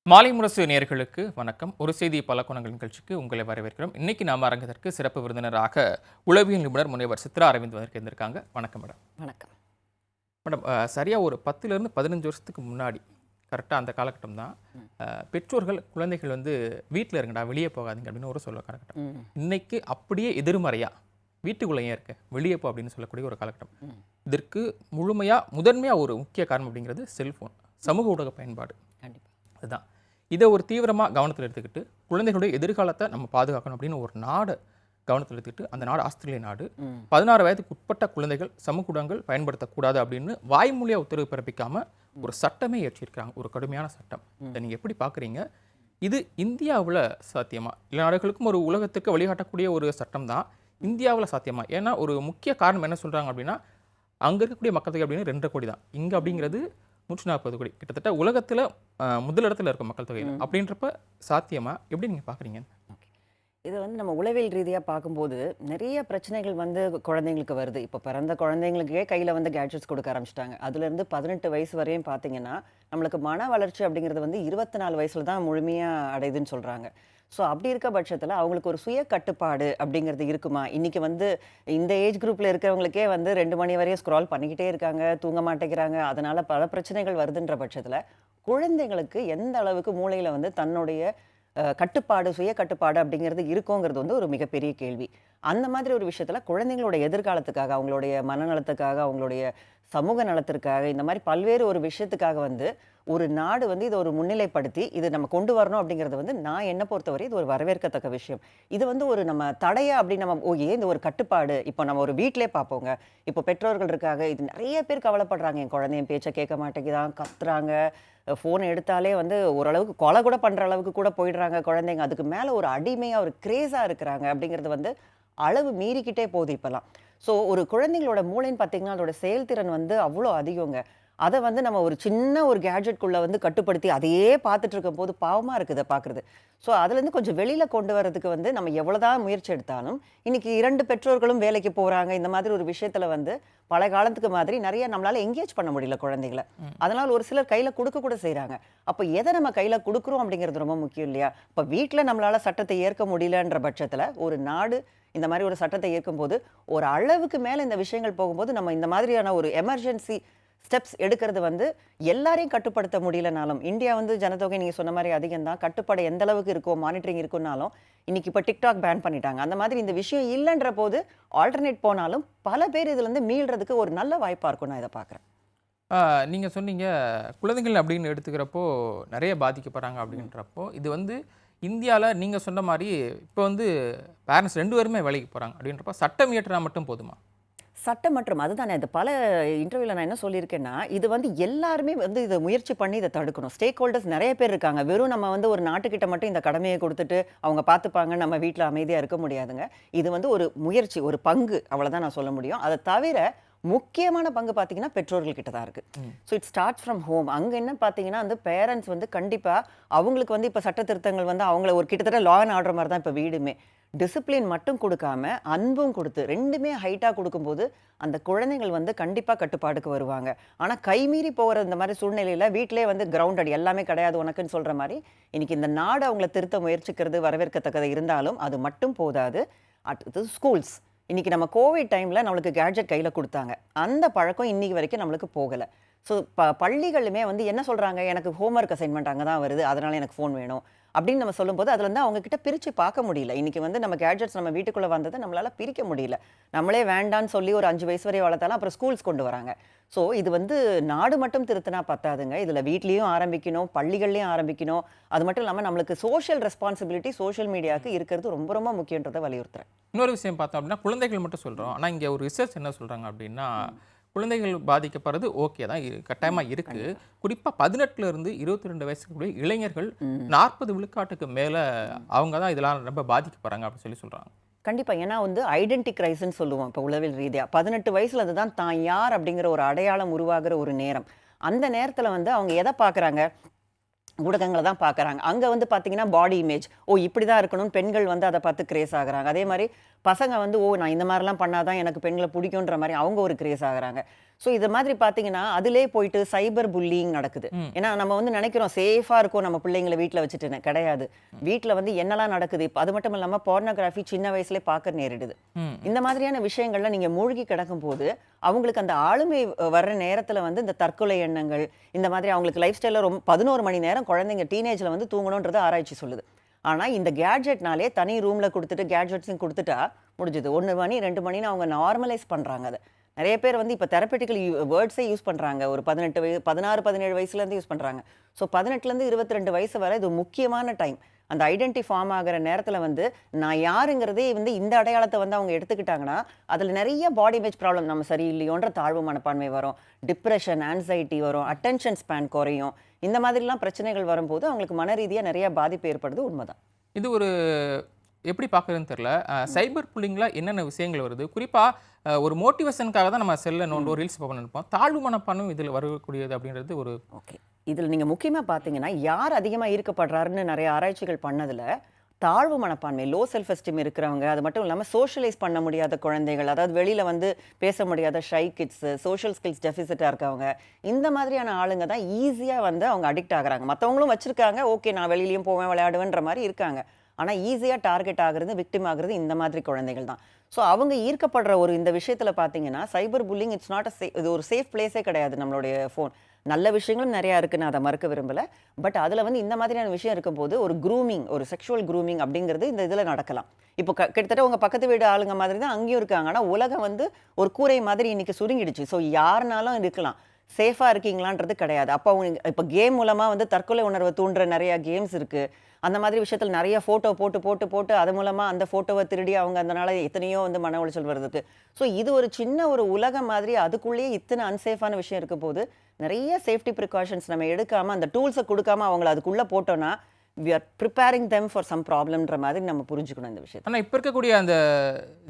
மாலை முரசு நேயர்களுக்கு வணக்கம். ஒரு செய்தி பல கோணங்கள் நிகழ்ச்சிக்கு உங்களை வரவேற்கிறோம். இன்னைக்கு நாம அரங்கத்திற்கு சிறப்பு விருந்தினராக உளவியல் நிபுணர் முனைவர் சித்ரா அரவிந்த் வந்திருக்காங்க. வணக்கம் மேடம். வணக்கம். மேடம், சரியா ஒரு 10லேருந்து 15 வருஷத்துக்கு முன்னாடி கரெக்டாக அந்த காலகட்டம் தான் பெற்றோர்கள் குழந்தைகள் வந்து வீட்டில் இருங்கடா வெளியே போகாதீங்க அப்படின்னு ஒரு சொல்ல காலகட்டம். இன்னைக்கு அப்படியே எதிர்மறையா வீட்டுக்குள்ளே ஏன் இருக்க வெளியே போ அப்படின்னு சொல்லக்கூடிய ஒரு காலகட்டம். இதற்கு முதன்மையாக ஒரு முக்கிய காரணம் அப்படிங்கிறது செல்ஃபோன், சமூக ஊடக பயன்பாடு. கண்டிப்பா. அதுதான். இதை ஒரு தீவிரமாக கவனத்தில் எடுத்துக்கிட்டு குழந்தைகளுடைய எதிர்காலத்தை நம்ம பாதுகாக்கணும் அப்படின்னு ஒரு நாடு கவனத்தில் எடுத்துக்கிட்டு, அந்த நாடு ஆஸ்திரேலிய நாடு, 16 வயதுக்கு உட்பட்ட குழந்தைகள் சமூக ஊடகங்கள் பயன்படுத்தக்கூடாது அப்படின்னு வாய்மொழியாக உத்தரவு பிறப்பிக்காம ஒரு சட்டமே ஏற்றிருக்கிறாங்க, ஒரு கடுமையான சட்டம். இதை நீங்கள் எப்படி பார்க்குறீங்க? இது இந்தியாவில் சாத்தியமா? எல்லா நாடுகளுக்கும் ஒரு உலகத்துக்கு வழிகாட்டக்கூடிய ஒரு சட்டம் தான். இந்தியாவில் சாத்தியமா? ஏன்னா ஒரு முக்கிய காரணம் என்ன சொல்கிறாங்க அப்படின்னா, அங்கே இருக்கக்கூடிய மக்கள் தொகை அப்படின்னு 2.5 கோடி தான். இங்கே அப்படிங்கிறது 140 கோடி, கிட்டத்தட்ட உலகத்தில் முதலிடத்தில் இருக்கும் மக்கள் தொகையில். அப்படின்றப்ப சாத்தியமா? எப்படி நீங்கள் பார்க்குறீங்க? ஓகே. இது வந்து நம்ம உளவியல் ரீதியாக பார்க்கும்போது நிறைய பிரச்சனைகள் வந்து குழந்தைங்களுக்கு வருது. இப்போ பிறந்த குழந்தைங்களுக்கே கையில் வந்து கேட்ஜெட்ஸ் கொடுக்க ஆரம்பிச்சிட்டாங்க. அதுலேருந்து 18 வயசு வரையும் பார்த்தீங்கன்னா நம்மளுக்கு மன வளர்ச்சி அப்படிங்கிறது வந்து 24 வயசில் தான் முழுமையாக அடையுதுன்னு சொல்கிறாங்க. ஸோ அப்படி இருக்க பட்சத்தில் அவங்களுக்கு ஒரு சுய கட்டுப்பாடு அப்படிங்கிறது இருக்குமா? இன்றைக்கி வந்து இந்த ஏஜ் குரூப்பில் இருக்கிறவங்களுக்கே வந்து 2 மணி வரையும் ஸ்க்ரால் பண்ணிக்கிட்டே இருக்காங்க, தூங்க மாட்டேங்கிறாங்க. அதனால் பல பிரச்சனைகள் வருதுன்ற பட்சத்தில் குழந்தைங்களுக்கு எந்த அளவுக்கு மூளையில் வந்து தன்னுடைய கட்டுப்பாடு, சுய கட்டுப்பாடு அப்படிங்கிறது இருக்குங்கிறது வந்து ஒரு மிகப்பெரிய கேள்வி. அந்த மாதிரி ஒரு விஷயத்தில் குழந்தைங்களோட எதிர்காலத்துக்காக, அவங்களுடைய மனநலத்துக்காக, அவங்களுடைய சமூக நலத்திற்காக, இந்த மாதிரி பல்வேறு ஒரு விஷயத்துக்காக வந்து ஒரு நாடு வந்து இதை ஒரு முன்னிலைப்படுத்தி இது நம்ம கொண்டு வரணும் அப்படிங்கிறது வந்து நான் என்ன பொறுத்தவரை இது ஒரு வரவேற்கத்தக்க விஷயம். இது வந்து ஒரு நம்ம தடையா அப்படி நம்ம இந்த ஒரு கட்டுப்பாடு இப்போ நம்ம ஒரு வீட்டிலே பார்ப்போங்க. இப்போ பெற்றோர்கள் இருக்காங்க, இது நிறைய பேர் கவலைப்படுறாங்க, என் குழந்தைய பேச்சை கேட்க மாட்டேங்குதான், கத்துறாங்க, ஃபோன் எடுத்தாலே வந்து ஓரளவுக்கு கொலை கூட பண்ணுற அளவுக்கு கூட போயிடுறாங்க குழந்தைங்க. அதுக்கு மேலே ஒரு அடிமையாக ஒரு கிரேஸாக இருக்கிறாங்க அப்படிங்கிறது வந்து அளவு மீறிக்கிட்டே போகுது இப்போலாம். ஸோ ஒரு குழந்தைங்களோட மூளைன்னு பார்த்தீங்கன்னா அதோட செயல்திறன் வந்து அவ்வளோ அதிகங்க. அதை வந்து நம்ம ஒரு சின்ன ஒரு கேட்ஜெட்குள்ளே வந்து கட்டுப்படுத்தி அதையே பார்த்துட்டு இருக்கும் போது பாவமாக இருக்குது பார்க்குறது. ஸோ அதுலேருந்து கொஞ்சம் வெளியில் கொண்டு வரதுக்கு வந்து நம்ம எவ்வளோதான் முயற்சி எடுத்தாலும் இன்றைக்கி 2 பெற்றோர்களும் வேலைக்கு போகிறாங்க. இந்த மாதிரி ஒரு விஷயத்தில் வந்து பல காலத்துக்கு மாதிரி நிறைய நம்மளால் எங்கேஜ் பண்ண முடியல குழந்தைகளை. அதனால் ஒரு சிலர் கையில் கொடுக்க கூட செய்கிறாங்க. அப்போ எதை நம்ம கையில் கொடுக்குறோம் அப்படிங்கிறது ரொம்ப முக்கியம் இல்லையா? இப்போ வீட்டில் நம்மளால் சட்டத்தை ஏற்க முடியலன்ற பட்சத்தில் ஒரு நாடு இந்த மாதிரி ஒரு சட்டத்தை ஏற்கும்போது ஒரு அளவுக்கு மேலே இந்த விஷயங்கள் போகும்போது நம்ம இந்த மாதிரியான ஒரு எமர்ஜென்சி ஸ்டெப்ஸ் எடுக்கிறது வந்து எல்லாரையும் கட்டுப்படுத்த முடியலனாலும், இந்தியா வந்து ஜனத்தொகை நீங்கள் சொன்ன மாதிரி அதிகம் தான், கட்டுப்பாடு எந்த அளவுக்கு இருக்கோ, மானிட்டரிங் இருக்குன்னாலும் இன்னைக்கு இப்போ டிக்டாக் பேன் பண்ணிட்டாங்க. அந்த மாதிரி இந்த விஷயம் இல்லைன்ற போது ஆல்டர்னேட் போனாலும் பல பேர் இதுலேருந்து மீள்றதுக்கு ஒரு நல்ல வாய்ப்பாக இருக்கும். நான் இதை பார்க்குறேன். நீங்கள் சொன்னீங்க குழந்தைகள் அப்படின்னு எடுத்துக்கிறப்போ நிறைய பாதிக்கப்படுறாங்க அப்படின்றப்போ, இது வந்து இந்தியாவில் நீங்கள் சொன்ன மாதிரி இப்போ வந்து பேரண்ட்ஸ் 2 பேருமே வேலைக்கு போகிறாங்க அப்படின்றப்ப சட்டம் இயற்றினா மட்டும் போதுமா? சட்டம் மற்றும் அதுதானே அது பல இன்டர்வியூவில் நான் என்ன சொல்லியிருக்கேன்னா, இது வந்து எல்லாருமே வந்து இதை முயற்சி பண்ணி இதை தடுக்கணும். ஸ்டேக் ஹோல்டர்ஸ் நிறைய பேர் இருக்காங்க. வெறும் நம்ம வந்து ஒரு நாட்டுக்கிட்ட மட்டும் இந்த கடமையை கொடுத்துட்டு அவங்க பார்த்துப்பாங்க, நம்ம வீட்டில் அமைதியாக இருக்க முடியாதுங்க. இது வந்து ஒரு முயற்சி, ஒரு பங்கு, அவ்வளோதான் நான் சொல்ல முடியும். அதை தவிர முக்கியமான பங்கு பார்த்தீங்கன்னா பெற்றோர்கள் கிட்ட தான் இருக்கு. So it starts from home. அங்கே என்ன பார்த்தீங்கன்னா வந்து பேரண்ட்ஸ் வந்து கண்டிப்பாக அவங்களுக்கு வந்து இப்போ சட்ட திருத்தங்கள் வந்து அவங்கள ஒரு கிட்டத்தட்ட லா அண்ட் ஆர்டர் மாதிரி தான் இப்போ வீடுமே. டிசிப்ளின் மட்டும் கொடுக்காம அன்பும் கொடுத்து 2மே ஹைட்டாக கொடுக்கும்போது அந்த குழந்தைகள் வந்து கண்டிப்பாக கட்டுப்பாடுக்கு வருவாங்க. ஆனால் கைமீறி போகிற இந்த மாதிரி சூழ்நிலையில் வீட்டிலே வந்து கிரவுண்டட் எல்லாமே கிடையாது உனக்குன்னு சொல்கிற மாதிரி இன்னைக்கு இந்த நாடு அவங்கள திருத்த முயற்சிக்கிறது வரவேற்கத்தக்கது. இருந்தாலும் அது மட்டும் போதாது. அடுத்தது ஸ்கூல்ஸ். இன்னைக்கு நம்ம கோவிட் டைமில் நம்மளுக்கு கேட்ஜெட் கையில் கொடுத்தாங்க. அந்த பழக்கம் இன்னைக்கு வரைக்கும் நம்மளுக்கு போகலை. ஸோ பள்ளிகளுமே வந்து என்ன சொல்கிறாங்க, எனக்கு ஹோம்ஒர்க் அசைன்மெண்ட் அங்கே தான் வருது, அதனால் எனக்கு ஃபோன் வேணும் அப்படின்னு நம்ம சொல்லும்போது அதுலேருந்து அவங்கக்கிட்ட பிரித்து பார்க்க முடியல. இன்றைக்கி வந்து நம்ம கேட்ஜெட்ஸ் நம்ம வீட்டுக்குள்ளே வந்ததை நம்மளால் பிரிக்க முடியல. நம்மளே வேண்டான்னு சொல்லி ஒரு 5 வயசு வரை வளர்த்தாலும் அப்புறம் ஸ்கூல்ஸ் கொண்டு வராங்க. ஸோ இது வந்து நாடு மட்டும் திருத்தினா பத்தாதுங்க. இதில் வீட்லேயும் ஆரம்பிக்கணும், பள்ளிகள்லேயும் ஆரம்பிக்கணும். அது மட்டும் இல்லாமல் நம்மளுக்கு சோஷியல் ரெஸ்பான்சிபிலிட்டி சோஷியல் மீடியாவுக்கு இருக்கிறது ரொம்ப ரொம்ப முக்கியன்றதை வலியுறுத்துறேன். இன்னொரு விஷயம் பார்த்தோம் அப்படின்னா குழந்தைகள் மட்டும் சொல்கிறோம், ஆனால் இங்கே ஒரு ரிசர்ச் என்ன சொல்கிறாங்க அப்படின்னா, குழந்தைகள் பாதிக்கப்படுறது ஓகே தான், கட்டாயமாக இருக்குது. குறிப்பாக 18லேருந்து 22 வயசுக்குரிய இளைஞர்கள் 40 விழுக்காட்டுக்கு மேலே அவங்க தான் இதெல்லாம் ரொம்ப பாதிக்கப்படுறாங்க அப்படின்னு சொல்கிறாங்க. கண்டிப்பாக. ஏன்னா வந்து ஐடென்டி கிரைஸ்ன்னு சொல்லுவோம் இப்போ உளவியல் ரீதியாக. 18 வயசில் அதுதான் தான் யார் அப்படிங்கிற ஒரு அடையாளம் உருவாகிற ஒரு நேரம். அந்த நேரத்தில் வந்து அவங்க எதை பார்க்குறாங்க, ஊடகங்கள தான் பார்க்குறாங்க. அங்க வந்து பார்த்தீங்கன்னா, பாடி இமேஜ். ஓ! இப்படி தான் இருக்கணும்னு பெண்கள் வந்து அத பார்த்து கிரேஸ் ஆகுறாங்க. அதே மாரி பசங்க வந்து, ஓ! நான் இந்த மாரிலாம் பண்ணா தான் எனக்கு பெண்கள புடிக்குன்ற மாரி அவங்க ஒரு கிரேஸ் ஆகுறாங்க. ஸோ இது மாதிரி பார்த்தீங்கன்னா, அதிலே போயிட்டு சைபர் புல்லியிங் நடக்குது. ம். ஏன்னா நம்ம வந்து நெனைக்கிறோம் சேஃபா இருக்கும் நம்ம பிள்ளைங்கள வீட்ல வச்சுட்டுன்னு. கிடையாது. வீட்ல வந்து என்னலாம் நடக்குது, இப்ப அது மட்டும் இல்லாம போர்னோகிராஃபி சின்ன வயசுலயே பார்க்க நேரிடுது. ம். இந்த மாதிரியான விஷயங்கள்ல நீங்க மூழ்கி கிடக்கும்போது, அவங்களுக்கு அந்த ஆளுமை வர்ற நேரத்துல வந்து இந்த தற்கொலை எண்ணங்கள், இந்த மாதிரி அவங்களுக்கு லைஃப் ஸ்டைல்ல 11 மணி நேரம் குழந்தைங்க டீனேஜ்ல வந்து தூங்கணும்ன்றது ஆராய்ச்சி சொல்லுது. ஆனா இந்த கேட்ஜெட்னாலே தனி ரூம்ல குடுத்துட்டு கேட்ஜெட்ஸையும் குடுத்துட்டா முடிஞ்சுது. 1 மணி 2 மணின்னு அவங்க நார்மலைஸ் பண்றாங்க அத. நெறைய பேர் வந்து இப்ப தெரபெட்டிக்கல் வேர்ட்ஸே யூஸ் பண்றாங்க. ஒரு 16, 17 வயசுலேருந்து யூஸ் பண்றாங்க. ஸோ 18லேருந்து 22 வயசு வரை இது முக்கியமான டைம். அந்த ஐடென்டி ஃபார்ம் ஆகுற நேரத்துல வந்து, நான் யாருங்கிறதே வந்து இந்த அடையாளத்த வந்து அவங்க எடுத்துக்கிட்டாங்கன்னா, அதுல நெறைய பாடி இமேஜ் ப்ராப்ளம் நம்ம சரியில்லையோன்ற தாழ்வு மனப்பான்மை வரும். டிப்ரஷன், ஆங்ஸைட்டி வரும். அட்டென்ஷன் ஸ்பேன் குறையும். இந்த மாதிரிலாம் பிரச்சனைகள் வரும்போது, அவங்களுக்கு மனரீதியா நெறைய பாதிப்பு ஏற்படுது உண்மதான். இது ஒரு எப்படி பார்க்குறதுன்னு தெரியல. சைபர் புல்லிங்ல என்னென்ன விஷயங்கள் வருது? குறிப்பா ஒரு மோட்டிவேஷனுக்காக தான் நம்ம செல்ல நோண்டுவோம், ரீல்ஸ் பார்ப்போம்னு நினைப்போம். தாழ்வு மனப்பான்மையும் இதில வரக்கூடியது அப்படின்றது ஒரு ஓகே. இதுல நீங்க முக்கியமா பார்த்தீங்கன்னா, யார் அதிகமா ஈர்க்கப்படுறாருன்னு நெறைய ஆராய்ச்சிகள் பண்ணதுல, தாழ்வு மனப்பான்மை, லோ செல்ஃப் எஸ்டீம் இருக்கிறவங்க, அது மட்டும் இல்லாம சோஷியலைஸ் பண்ண முடியாத குழந்தைகள், அதாவது வெளியில வந்து பேச முடியாத ஷை கிட்ஸ், சோஷியல் ஸ்கில்ஸ் டெஃபிசிட்டா இருக்கவங்க, இந்த மாதிரியான ஆளுங்க தான் ஈஸியா வந்து அவங்க அடிக்ட் ஆகுறாங்க. மத்தவங்களும் வச்சிருக்காங்க, ஓகே நான் வெளியிலயும் போவேன், விளையாடுவேன்ற மாரி இருக்காங்க. ஆனா ஈஸியா டார்கெட் ஆகுறது, விக்டிம் ஆகுறது இந்த மாதிரி குழந்தைகள் தான். ஸோ அவங்க ஈர்க்கப்படுற ஒரு இந்த விஷயத்துல பார்த்தீங்கன்னா, சைபர் புல்லிங் இட்ஸ் நாட் இது ஒரு சேஃப் பிளேஸே கிடையாது நம்மளுடைய ஃபோன். நல்ல விஷயங்களும் நெறையா இருக்கு. நான் அத மறுக்க விரும்பல. பட் அதுல வந்து இந்த மாதிரியான விஷயம் இருக்கும்போது, ஒரு க்ரூமிங், ஒரு செக்சுவல் க்ரூமிங் அப்படிங்கிறது இந்த இதுல நடக்கலாம். இப்போ கிட்டத்தட்ட உங்க பக்கத்து வீடு ஆளுங்க மாதிரி தான் அங்கேயும் இருக்காங்க. ஆனா உலகம் வந்து ஒரு கூரை மாதிரி இன்னைக்கு சுருங்கிடுச்சு. ஸோ யாருனாலும் இருக்கலாம். சேஃபா இருக்கீங்களான்றது கிடையாது. அப்போ அவங்க இப்ப கேம் மூலமா வந்து தற்கொலை உணர்வ தூண்டுற நெறைய கேம்ஸ் இருக்கு. அந்த மாதிரி விஷயத்துல நெறைய ஃபோட்டோ போட்டு அது மூலமா அந்த ஃபோட்டோவ திருடி அவங்க அதனால எத்தனையோ வந்து மன உளைச்சல் வருது. ஸோ இது ஒரு சின்ன ஒரு உலகம் மாதிரி அதுக்குள்ளேயே இத்தனை அன்சேஃபான விஷயம் இருக்கும்போது, நெறைய சேஃப்டி ப்ரிகாஷன்ஸ் நம்ம எடுக்காம, அந்த டூல்ஸ குடுக்காம அவங்கள அதுக்குள்ள போட்டோம்னா, we are preparing them for some ப்ராப்ளம்ன்ற மாதிரி நம்ம புரிஞ்சுக்கணும் இந்த விஷயத்த. ஆனா இப்ப இருக்கக்கூடிய அந்த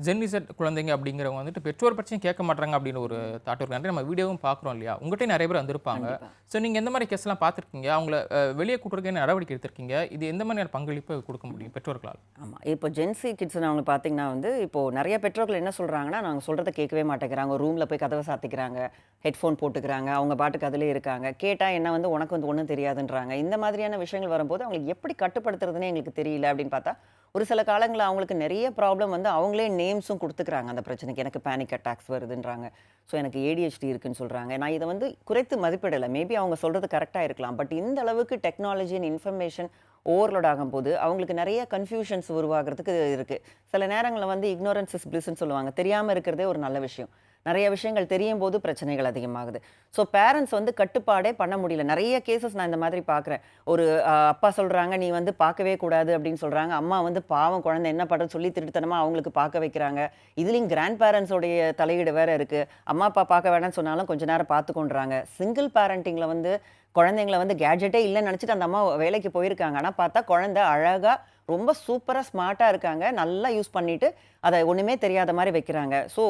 ஜென்னிசெட் குழந்தைங்க அப்படிங்கிறவங்க வந்துட்டு பெற்றோர் பிரச்சனையும் கேட்க மாட்றாங்க அப்படின்னு ஒரு தாட் இருக்கு. நம்ம வீடியோவும் பார்க்குறோம் இல்லையா? உங்கள்கிட்டயும் நெறைய பேர் வந்திருப்பாங்க. கண்டிப்பா. ஸோ நீங்க எந்த மாரி கேஸ்லாம் பார்த்துருக்கீங்க? அவங்கள வெளிய கூட்டுறதுக்கு என்ன நடவடிக்கை எடுத்திருக்கீங்க? இது எந்த மாதிரியான பங்களிப்பு குடுக்க முடியும் பெற்றோர்களால்? ஆமா. இப்போ ஜென்ஸி கிட்ஸ்ன்னு அவங்க பார்த்தீங்கன்னா வந்து, இப்போ நெறைய பெற்றோர்கள் என்ன சொல்றாங்கன்னா, நாங்க சொல்றத கேட்கவே மாட்டேங்கிறாங்க. ரூம்ல போய் கதவ சாத்திக்கிறாங்க. ஹெட்ஃபோன் போட்டுக்கிறாங்க. அவங்க பாட்டுக்கு அதிலேயே இருக்காங்க. கேட்டா என்ன வந்து உனக்கு வந்து ஒண்ணும் தெரியாதுன்றாங்க. இந்த மாதிரியான விஷயங்கள் வரும்போது, அவங்களுக்கு எப்படி கட்டுப்படுத்துறதுன்னே எங்களுக்கு தெரியல அப்படின்னு பார்த்தா, ஒரு சில காலங்கள்ல அவங்களுக்கு நெறைய ப்ராப்ளம் வந்து அவங்களே நேம்ஸும் குடுத்துக்கிறாங்க அந்த பிரச்சனைக்கு. எனக்கு பேனிக் அட்டாக்ஸ் வருதுன்றாங்க. ஸோ எனக்கு ஏடிஹெச்டி இருக்குன்னு சொல்றாங்க. நான் இத வந்து குறைத்து மதிப்பிடல. மேபி அவங்க சொல்றது கரெக்ட்டா இருக்கலாம். பட் இந்த அளவுக்கு டெக்னாலஜி அண்ட் இன்ஃபர்மேஷன் ஓவர்லோட் ஆகும்போது, அவங்களுக்கு நெறைய கன்ஃப்யூஷன்ஸ் உருவாகுறதுக்கு இருக்கு. சில நேரங்கள்ல வந்து இக்னோரன்ஸ் இஸ் பிளிஸ்ன்னு சொல்லுவாங்க. தெரியாம இருக்கிறதே ஒரு நல்ல விஷயம். நெறைய விஷயங்கள் தெரியும்போது பிரச்சனைகள் அதிகமாகுது. ஸோ பேரண்ட்ஸ் வந்து கட்டுப்பாடே பண்ண முடியல. நெறைய கேஸஸ் நான் இந்த மாதிரி பார்க்குறேன். ஒரு அப்பா சொல்றாங்க, "நீ வந்து பார்க்கவே கூடாது" அப்படின்னு சொல்றாங்க. அம்மா வந்து பாவம் குழந்தை என்ன பண்றதுன்னு சொல்லி திருட்டுத்தனமா அவங்களுக்கு பார்க்க வைக்கிறாங்க. இதுலயும் கிராண்ட் பேரண்ட்ஸ் உடைய தலையீடு வேற இருக்கு. அம்மா, அப்பா பார்க்க வேணாம்னு சொன்னாலும் கொஞ்ச நேரம் பார்த்துக்கோன்றாங்க. சிங்கிள் பேரண்டிங்ல வந்து குழந்தைங்கள வந்து கேட்ஜெட்டே இல்லன்னு நெனச்சுட்டு அந்த அம்மா வேலைக்கு போயிருக்காங்க. ஆனா பார்த்தா குழந்தை அழகா ரொம்ப சூப்பரா ஸ்மார்ட்டா இருக்காங்க. நல்லா யூஸ் பண்ணிட்டு, அத ஒண்ணுமே தெரியாத மாரி வைக்கிறாங்க. ஸோ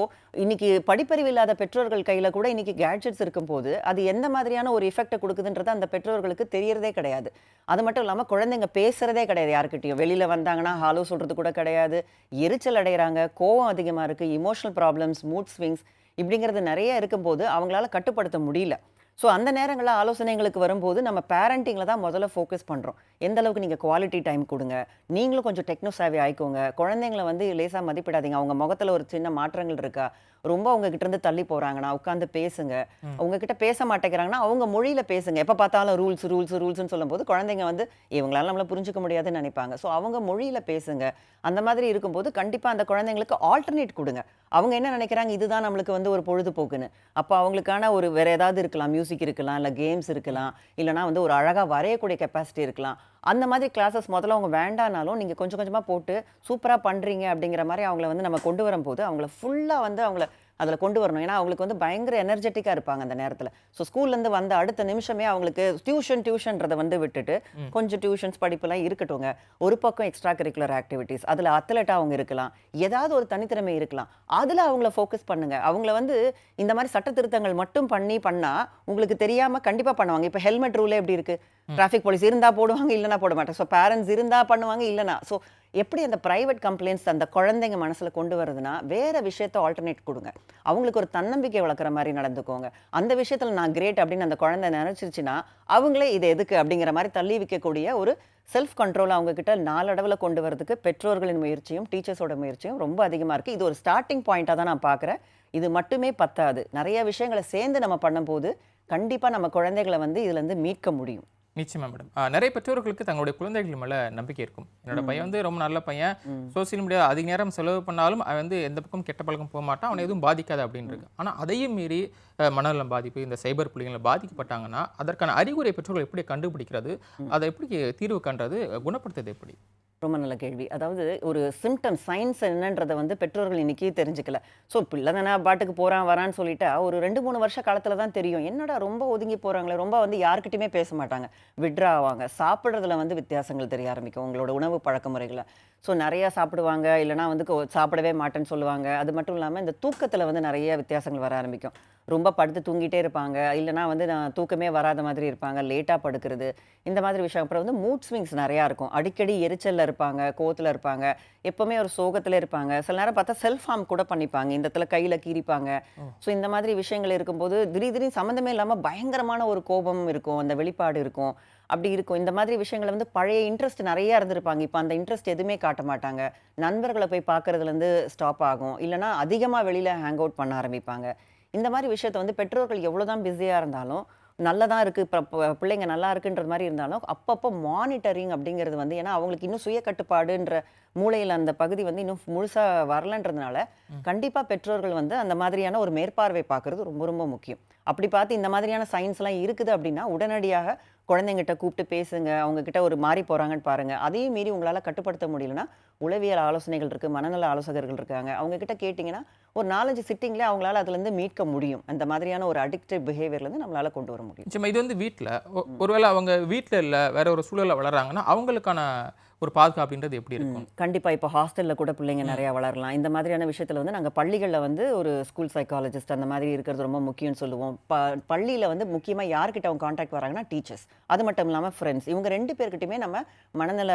இன்னைக்கு படிப்பறிவு இல்லாத பெற்றோர்கள் கையில கூட இன்னைக்கு கேட்ஜெட்ஸ் இருக்கும்போது, அது எந்த மாதிரியான ஒரு எஃபெக்ட்ட குடுக்குதுன்றது அந்த பெற்றோர்களுக்கு தெரியறதே கிடையாது. அது மட்டும் இல்லாம குழந்தைங்க பேசுறதே கிடையாது யார்கிட்டயும். வெளியில வந்தாங்கன்னா, ஹலோ சொல்றது கூட கிடையாது. எரிச்சல் அடையறாங்க. கோவம் அதிகமா இருக்கு. எமோஷனல் ப்ராப்ளம்ஸ், மூட் ஸ்விங்ஸ் இப்படிங்கிறது நெறைய இருக்கும்போது, அவங்களால கட்டுப்படுத்த முடியல. ஸோ அந்த நேரங்கள்ல ஆலோசனைகளுக்கு வரும்போது, நம்ம பேரண்டிங்ல தான் முதல்ல ஃபோக்கஸ் பண்றோம். எந்த அளவுக்கு நீங்க குவாலிட்டி டைம் குடுங்க. நீங்களும் கொஞ்சம் டெக்னோ சேவி ஆயிக்கோங்க. குழந்தைங்கள வந்து லேசா மதிப்பிடாதீங்க. அவங்க முகத்துல ஒரு சின்ன மாற்றங்கள் இருக்கா? ரொம்ப உங்ககிட்ட இருந்து தள்ளி போறாங்கன்னா, உட்கார்ந்து பேசுங்க. ம். உங்ககிட்ட பேச மாட்டேங்கிறாங்கன்னா, அவங்க மொழியில பேசுங்க. எப்ப பார்த்தாலும் ரூல்ஸ்ன்னு சொல்லும்போது, குழந்தைங்க வந்து இவங்களால நம்மள புரிஞ்சுக்க முடியாதுன்னு நெனைப்பாங்க. ஸோ அவங்க மொழியில பேசுங்க. அந்த மாதிரி இருக்கும்போது, கண்டிப்பா அந்த குழந்தைங்களுக்கு ஆல்டர்னேட் குடுங்க. அவங்க என்ன நெனைக்கிறாங்க, இதுதான் நம்மளுக்கு வந்து ஒரு பொழுதுபோக்குன்னு. அப்ப அவங்களுக்கான ஒரு வேற ஏதாவது இருக்கலாம். மியூசிக் இருக்கலாம், இல்ல கேம்ஸ் இருக்கலாம், இல்லன்னா வந்து ஒரு அழகா வரையக்கூடிய கெப்பாசிட்டி இருக்கலாம். அந்த மாதிரி கிளாஸஸ் முதல்ல அவங்க வேண்டானாலும், நீங்க கொஞ்சம் கொஞ்சமா போட்டு சூப்பரா பண்றீங்க அப்படிங்கிற மாரி அவங்கள வந்து நம்ம கொண்டு வரும்போது, அவங்கள ஃபுல்லா வந்து அவங்கள அதில கொண்டு வரணும். ஏன்னா, அவங்களுக்கு வந்து பயங்கர எனர்ஜெட்டிக்கா இருப்பாங்க அந்த நேரத்தில. ஸோ ஸ்கூல்லேருந்து வந்த அடுத்த நிமிஷமே அவங்களுக்கு டியூஷன்றத வந்து விட்டுட்டு, ம். கொஞ்சம் டியூஷன்ஸ் படிப்புலாம் இருக்கட்டுங்க. ஒரு பக்கம் எக்ஸ்ட்ரா கரிக்குலர் ஆக்டிவிட்டீஸ். அதில அத்லெட்டா அவங்க இருக்கலாம். ஏதாவது ஒரு தனித்திறமை இருக்கலாம். அதில அவங்கள ஃபோக்கஸ் பண்ணுங்க. அவங்கள வந்து இந்த மாரி சட்ட திருத்தங்கள் மட்டும் பண்ணா, உங்களுக்கு தெரியாம கண்டிப்பா பண்ணுவாங்க. இப்ப ஹெல்மெட் ரூலே எப்படி இருக்கு? டிராஃபிக் போலீஸ் இருந்தா போடுவாங்க, இல்லைன்னா போட மாட்டாங்க. ஸோ பேரண்ட்ஸ் இருந்தா பண்ணுவாங்க, இல்லைன்னா. ஸோ எப்படி அந்த பிரைவேட் கம்ப்ளைண்ட்ஸ் அந்த குழந்தைங்க மனசுல கொண்டு வருதுன்னா, வேற விஷயத்த ஆல்டர்னேட் கொடுங்க. அவங்களுக்கு ஒரு தன்னம்பிக்கை வளர்க்குற மாதிரி நடந்துக்கோங்க. அந்த விஷயத்துல நான் கிரேட் அப்படின்னு அந்த குழந்தை நினைச்சிருச்சுன்னா, அவங்களே இது எதுக்கு அப்படிங்கிற மாதிரி தள்ளி வைக்கக்கூடிய ஒரு செல்ஃப் கண்ட்ரோல் அவங்க கிட்ட நாளடைவுல கொண்டு வரதுக்கு பெற்றோர்களின் முயற்சியும் டீச்சர்ஸோட முயற்சியும் ரொம்ப அதிகமா இருக்கு. இது ஒரு ஸ்டார்டிங் பாயிண்டா தான் நான் பார்க்குறேன். இது மட்டுமே பத்தாது. நிறைய விஷயங்களை சேர்ந்து நம்ம பண்ணும்போது கண்டிப்பா நம்ம குழந்தைகளை வந்து இதுல இருந்து மீட்க முடியும். நிச்சயமா மேடம். நிறைய பெற்றோர்களுக்கு தங்களுடைய குழந்தைகள் மேல நம்பிக்கை இருக்கும். என்னோட பையன் வந்து ரொம்ப நல்ல பையன். சோசியல் மீடியா அதிக நேரம் செலவு பண்ணாலும் அவன் வந்து எந்த பக்கம் கெட்ட பழக்கம் போக மாட்டான். அவனை எதுவும் பாதிக்காது அப்படின்னு இருக்கு. ஆனா அதையும் மீறி மனநலம் பாதிப்பு, இந்த சைபர் புள்ளிகளை பாதிக்கப்பட்டாங்கன்னா அதற்கான அறிகுறியை பெற்றோர்கள் எப்படி கண்டுபிடிக்கிறது? அதை எப்படி தீர்வு காண்றது? குணப்படுத்துறது எப்படி? ரொம்ப நல்ல கேள்வி. அதாவது ஒரு சிம்டம் சயின்ஸ் என்னன்றதை வந்து பெற்றோர்கள் இன்னைக்கு தெரிஞ்சுக்கல. ஸோ பிள்ளை தானே பாட்டுக்கு போறான் வரான்னு சொல்லிட்டா ஒரு 2-3 வருஷ காலத்துல தான் தெரியும். என்னடா ரொம்ப ஒதுங்கி போறாங்களே, ரொம்ப வந்து யார்கிட்டயுமே பேச மாட்டாங்க, விட்ரா ஆவாங்க. சாப்பிட்றதுல வந்து வித்தியாசங்கள் தெரிய ஆரம்பிக்கும் உங்களோட உணவு பழக்க முறைகளை. ஸோ நிறைய சாப்பிடுவாங்க, இல்லைனா வந்து சாப்பிடவே மாட்டேன்னு சொல்லுவாங்க. அது மட்டும் இல்லாமல் இந்த தூக்கத்தில் வந்து நிறைய வித்தியாசங்கள் வர ஆரம்பிக்கும். ரொம்ப படுத்து தூங்கிட்டே இருப்பாங்க, இல்லைனா வந்து நான் தூக்கமே வராத மாதிரி இருப்பாங்க, லேட்டாக படுக்கிறது, இந்த மாதிரி விஷயம். அப்புறம் வந்து மூட் ஸ்விங்ஸ் நிறையா இருக்கும். அடிக்கடி எரிச்சலில் இருப்பாங்க, கோவத்தில் இருப்பாங்க, எப்போவுமே ஒரு சோகத்தில் இருப்பாங்க. சில நேரம் பார்த்தா செல்ஃப் ஹார்ம் கூட பண்ணிப்பாங்க, இந்த இடத்துல கையில் கீறிப்பாங்க. ஸோ இந்த மாதிரி விஷயங்கள் இருக்கும்போது திடீர்னு சம்மந்தமே இல்லாமல் பயங்கரமான ஒரு கோபம் இருக்கும், அந்த வெளிப்பாடு இருக்கும், அப்படி இருக்கும். இந்த மாதிரி விஷயங்களை வந்து பழைய இன்ட்ரெஸ்ட் நிறைய இருந்திருப்பாங்க, இப்போ அந்த இன்ட்ரெஸ்ட் எதுவுமே காட்ட மாட்டாங்க. நண்பர்களை போய் பார்க்கறதுலேருந்து ஸ்டாப் ஆகும், இல்லைனா அதிகமாக வெளியில் ஹேங் அவுட் பண்ண ஆரம்பிப்பாங்க. இந்த மாதிரி விஷயத்த வந்து பெற்றோர்கள் எவ்வளோதான் பிஸியாக இருந்தாலும், நல்லதாக இருக்குது, இப்போ பிள்ளைங்க நல்லா இருக்குன்ற மாதிரி இருந்தாலும் அப்பப்போ மானிட்டரிங் அப்படிங்கிறது வந்து, ஏன்னா அவங்களுக்கு இன்னும் சுய கட்டுப்பாடுன்ற மூளையில் அந்த பகுதி வந்து இன்னும் முழுசாக வரலன்றதுனால கண்டிப்பாக பெற்றோர்கள் வந்து அந்த மாதிரியான ஒரு மேற்பார்வை பார்க்குறது ரொம்ப ரொம்ப முக்கியம். அப்படி பார்த்து இந்த மாதிரியான சயின்ஸ்லாம் இருக்குது அப்படின்னா உடனடியாக குழந்தைங்கிட்ட கூப்பிட்டு பேசுங்க, அவங்க கிட்ட ஒரு மாறி போகிறாங்கன்னு பாருங்க. அதையும் மீறி உங்களால் கட்டுப்படுத்த முடியலன்னா உளவியல் ஆலோசனைகள் இருக்குது, மனநல ஆலோசகர்கள் இருக்காங்க, அவங்க கிட்ட கேட்டிங்கன்னா ஒரு 4-5 சிட்டிங்லேயே அவங்களால அதுலேருந்து மீட்க முடியும். அந்த மாதிரியான ஒரு அடிக்டிவ் பிஹேவியர்லேருந்து நம்மளால் கொண்டு வர முடியும். நிச்சயமா. இது வந்து வீட்டில் ஒருவேளை அவங்க வீட்டில் இல்லை வேற ஒரு சூழலில் வளர்றாங்கன்னா அவங்களுக்கான ஒரு பாதுகாப்புன்றது எப்படி இருக்கும்? கண்டிப்பாக இப்போ ஹாஸ்டலில் கூட பிள்ளைங்க நிறையா வளரலாம். இந்த மாதிரியான விஷயத்தில் வந்து நாங்கள் பள்ளிகளில் வந்து ஒரு ஸ்கூல் சைக்காலஜிஸ்ட் அந்த மாதிரி இருக்கிறது ரொம்ப முக்கியம்னு சொல்லுவோம். பள்ளியில் வந்து முக்கியமாக யார்கிட்ட அவங்க கான்டாக்ட் வராங்கன்னா டீச்சர்ஸ், அது மட்டும் இல்லாமல் ஃப்ரெண்ட்ஸ், இவங்க 2 பேர்கிட்டையுமே நம்ம மனநல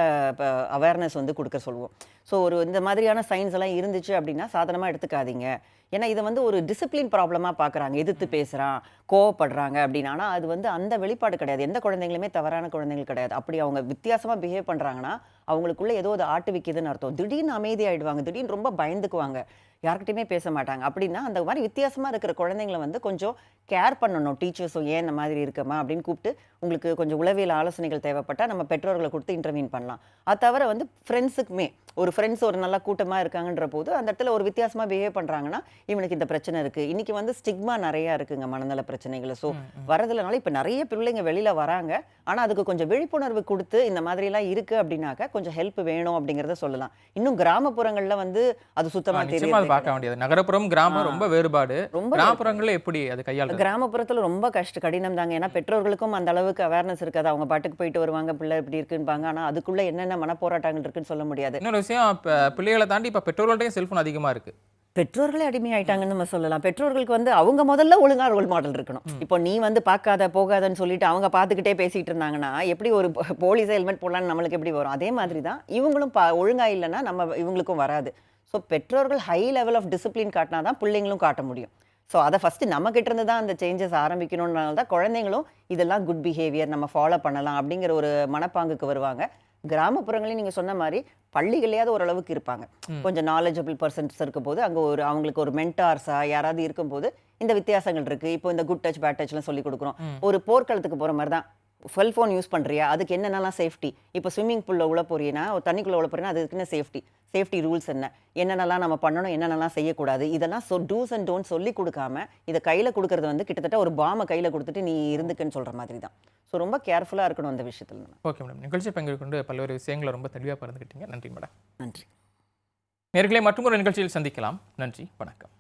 அவேர்னஸ் வந்து கொடுக்க சொல்லுவோம். ஸோ ஒரு இந்த மாதிரியான சயின்ஸ் எல்லாம் இருந்துச்சு அப்படின்னா சாதாரணமாக எடுத்துக்காதீங்க. ஏன்னா இதை வந்து ஒரு டிசிப்ளின் ப்ராப்ளமாக பார்க்குறாங்க, எதிர்த்து பேசுகிறான், கோவப்படுறாங்க அப்படின்னா. ஆனால் அது வந்து அந்த வெளிப்பாடு கிடையாது. எந்த குழந்தைங்களுமே தவறான குழந்தைகள் கிடையாது. அப்படி அவங்க வித்தியாசமாக பிஹேவ் பண்ணுறாங்கன்னா அவங்களுக்குள்ள ஏதோ அது ஆட்டுவிக்குதுன்னு அர்த்தம். திடீர்னு அமைதியாயிடுவாங்க, திடீர்னு ரொம்ப பயந்துக்குவாங்க, யார்கிட்டயுமே பேச மாட்டாங்க. அப்படின்னா அந்த மாதிரி வித்தியாசமாக இருக்கிற குழந்தைங்களை வந்து கொஞ்சம் கேர் பண்ணணும் டீச்சர்ஸும். ஏன் இந்த மாதிரி இருக்கமா அப்படின்னு கூப்பிட்டு, உங்களுக்கு கொஞ்சம் உளவியல் ஆலோசனைகள் தேவைப்பட்டால் நம்ம பெற்றோர்களை கொடுத்து இன்டர்வீன் பண்ணலாம். அது தவிர வந்து ஃப்ரெண்ட்ஸுக்குமே ஒரு ஃப்ரெண்ட்ஸ் ஒரு நல்ல கூட்டமாக இருக்காங்கன்ற போது அந்த இடத்துல ஒரு வித்தியாசமாக பிஹேவ் பண்ணுறாங்கன்னா இவனுக்கு இந்த பிரச்சனை இருக்குது. இன்றைக்கி வந்து ஸ்டிக்மா நிறையா இருக்குங்க மனநல பிரச்சனைகள். ஸோ வரதுலனால இப்போ நிறைய பிள்ளைங்க வெளியில் வராங்க. ஆனால் அதுக்கு கொஞ்சம் விழிப்புணர்வு கொடுத்து இந்த மாதிரிலாம் இருக்குது அப்படின்னாக்க கொஞ்சம் ஹெல்ப் வேணும் அப்படிங்கிறத சொல்லலாம். இன்னும் கிராமப்புறங்களில் வந்து அது சுத்தமாக தெரியும், பார்க்க வேண்டியது. நகரப்புறம் கிராமம் ரொம்ப வேறுபாடு. ரொம்ப கிராமப்புறங்களில் எப்படி அது கையாள? கிராமப்புறத்தில் ரொம்ப கடினம் தாங்க. ஏன்னா பெற்றோர்களுக்கும் அந்த அளவுக்கு அவேர்னஸ் இருக்காது. அவங்க பாட்டுக்கு போயிட்டு வருவாங்க, பிள்ளை இப்படி இருக்குன்பாங்க. ஆனால் அதுக்குள்ள என்னென்ன மனப்போராட்டங்கள் இருக்குன்னு சொல்ல முடியாது. இன்னொரு விஷயம், பிள்ளைகளை தாண்டி இப்போ பெற்றோர்கள்ட்டையும் செல்ஃபோன் அதிகமாக இருக்கு. பெற்றோர்களே அடிமையாயிட்டாங்கன்னு நம்ம சொல்லலாம். பெற்றோர்களுக்கு வந்து அவங்க முதல்ல ஒழுங்கா ரோல் மாடல் இருக்கணும். இப்போ நீ வந்து பார்க்காத போகாதன்னு சொல்லிட்டு அவங்க பார்த்துக்கிட்டே பேசிட்டு இருந்தாங்கன்னா எப்படி ஒரு போலீஸ் ஹெல்மெட் போடலான்னு நம்மளுக்கு எப்படி வரும்? அதே மாதிரி தான் இவங்களும் ஒழுங்கா இல்லைன்னா நம்ம இவங்களுக்கும் வராது. ஸோ பெற்றோர்கள் ஹை லெவல் ஆஃப் டிசிப்ளின் காட்டினா தான் பிள்ளைங்களும் காட்ட முடியும். ஸோ அதை ஃபஸ்ட்டு நம்மக்கிட்ட இருந்து தான் அந்த சேஞ்சஸ் ஆரம்பிக்கணும்னால தான் குழந்தைங்களும் இதெல்லாம் குட் பிஹேவியர் நம்ம ஃபாலோ பண்ணலாம் அப்படிங்கிற ஒரு மனப்பாங்குக்கு வருவாங்க. கிராமப்புறங்களையும் நீங்கள் சொன்ன மாதிரி பள்ளிகளையாவது ஓரளவுக்கு இருப்பாங்க, கொஞ்சம் நாலேஜபிள் பர்சன்ஸ் இருக்கும் போது அங்கே அவங்களுக்கு ஒரு மென்டார்ஸா யாராவது இருக்கும்போது இந்த வித்தியாசங்கள் இருக்குது. இப்போ இந்த குட் டச் பேட் டச்லாம் சொல்லி கொடுக்குறோம். ஒரு போர்க்களத்துக்கு போகிற மாதிரி தான். செல்ஃபோன் யூஸ் பண்ணுறியா, அதுக்கு என்னென்னலாம் சேஃப்டி, இப்போ ஸ்விம்மிங் பூலில் உள்ள போறீங்கன்னா ஒரு தண்ணிக்குள்ளே உள்ள போறீங்கன்னா அதுக்குன்னு சேஃப்டி ரூல்ஸ் என்னென்னலாம் நம்ம பண்ணணும், என்னென்னலாம் செய்யக்கூடாது, இதெல்லாம் டூஸ் அண்ட் டோன்ட் சொல்லி கொடுக்காம இதை கையில் கொடுக்கறது வந்து கிட்டத்தட்ட ஒரு பாமை கையில் கொடுத்துட்டு நீ இருந்துக்குன்னு சொல்கிற மாதிரி தான். ஸோ ரொம்ப கேர்ஃபுல்லாக இருக்கணும் அந்த விஷயத்தில். ஓகே மேடம், நிகழ்ச்சி பங்கேற்கொண்டு பல்வேறு விஷயங்களை ரொம்ப தெளிவாக பகிர்ந்துக்கிட்டீங்க. நன்றி மேடம். நன்றி. நேயர்களே, மற்றும் ஒரு நிகழ்ச்சியில் சந்திக்கலாம். நன்றி, வணக்கம்.